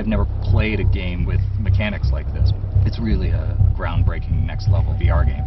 I've never played a game with mechanics like this. It's really a groundbreaking next level VR game.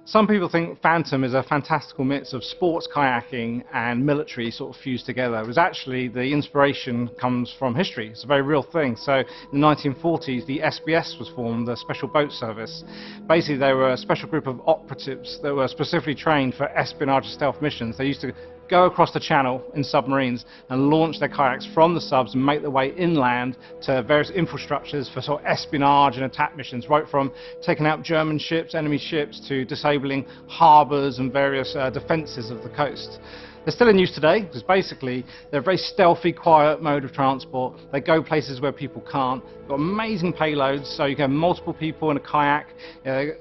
Some people think Phantom is a fantastical mix of sports kayaking and military sort of fused together. It was actually, the inspiration comes from history. It's a very real thing. So in the 1940s, the SBS was formed, the Special Boat Service. Basically, they were a special group of operatives that were specifically trained for espionage and stealth missions. They used to go across the channel in submarines and launch their kayaks from the subs and make their way inland to various infrastructures for sort of espionage and attack missions, right from taking out German ships, enemy ships, to disabling harbours and various defences of the coast. They're still in use today because basically they're a very stealthy, quiet mode of transport. They go places where people can't. They've got amazing payloads, so you can have multiple people in a kayak,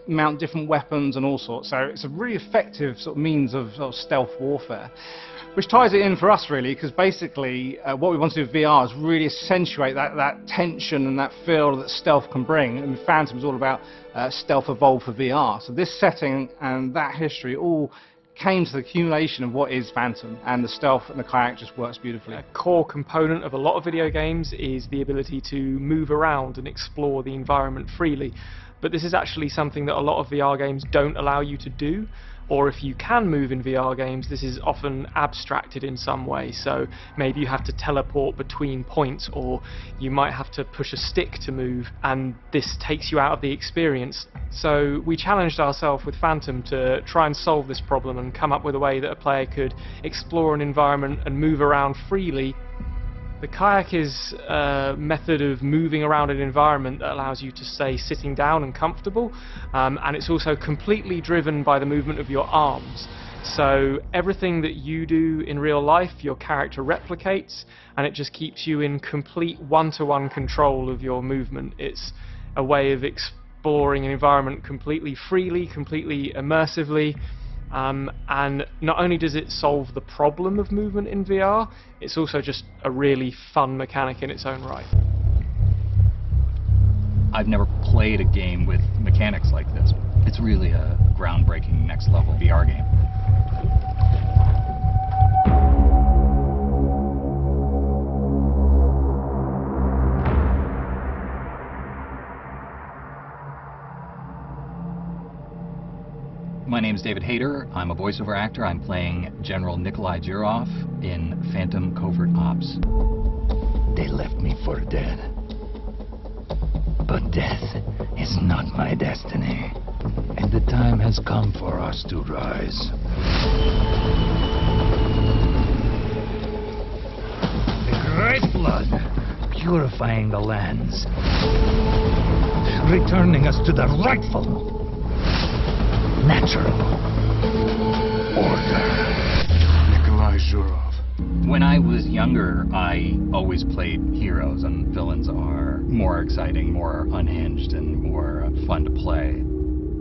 mount different weapons and all sorts. So it's a really effective sort of means of stealth warfare, which ties it in for us really, because basically what we want to do with VR is really accentuate that tension and that feel that stealth can bring. And Phantom is all about stealth evolved for VR. So this setting and that history all came to the accumulation of what is Phantom, and the stealth and the kayak just works beautifully. A core component of a lot of video games is the ability to move around and explore the environment freely, but this is actually something that a lot of VR games don't allow you to do. Or if you can move in VR games, this is often abstracted in some way. So maybe you have to teleport between points, or you might have to push a stick to move, and this takes you out of the experience. So we challenged ourselves with Phantom to try and solve this problem and come up with a way that a player could explore an environment and move around freely. The kayak is a method of moving around an environment that allows you to stay sitting down and comfortable, and it's also completely driven by the movement of your arms. So everything that you do in real life, your character replicates, and it just keeps you in complete one-to-one control of your movement. It's a way of exploring an environment completely freely, completely immersively. And not only does it solve the problem of movement in VR, it's also just a really fun mechanic in its own right. I've never played a game with mechanics like this. It's really a groundbreaking next level VR game. My name is David HAYTER. I'm a voiceover actor. I'm playing General ZHUROV in Phantom Covert Ops. They left me for dead. But death is not my destiny. And the time has come for us to rise. The great flood, purifying the lands, returning us to the rightful, natural order. ZHUROV. When I was younger, I always played heroes, and villains are more exciting, more unhinged, and more fun to play.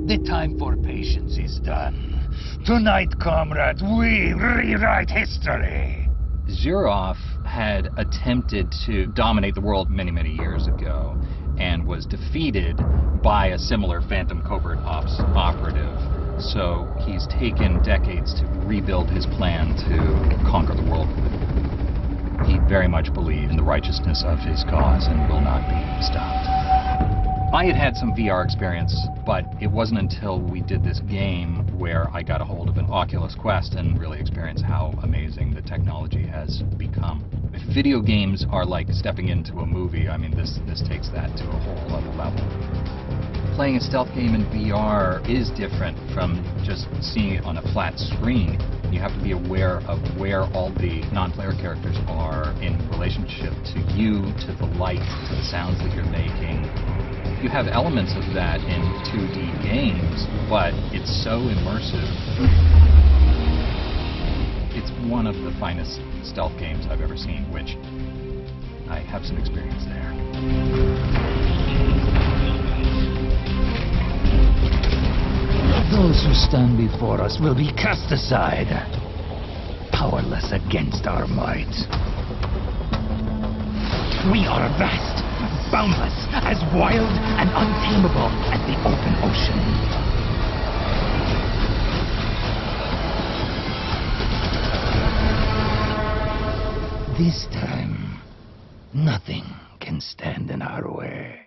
The time for patience is done. Tonight, comrades, we rewrite history. ZHUROV had attempted to dominate the world many, many years ago, and was defeated by a similar Phantom Covert Ops operative. So he's taken decades to rebuild his plan to conquer the world. He very much believed in the righteousness of his cause and will not be stopped. I had some VR experience, but it wasn't until we did this game where I got a hold of an Oculus Quest and really experienced how amazing the technology has become. If video games are like stepping into a movie, I mean, this takes that to a whole other level. Playing a stealth game in VR is different from just seeing it on a flat screen. You have to be aware of where all the non-player characters are in relationship to you, to the light, to the sounds that you're making. You have elements of that in 2D games, but it's so immersive. It's one of the finest stealth games I've ever seen, which I have some experience there. Those who stand before us will be cast aside, powerless against our might. We are vast, boundless, as wild and untamable as the open ocean. This time, nothing can stand in our way.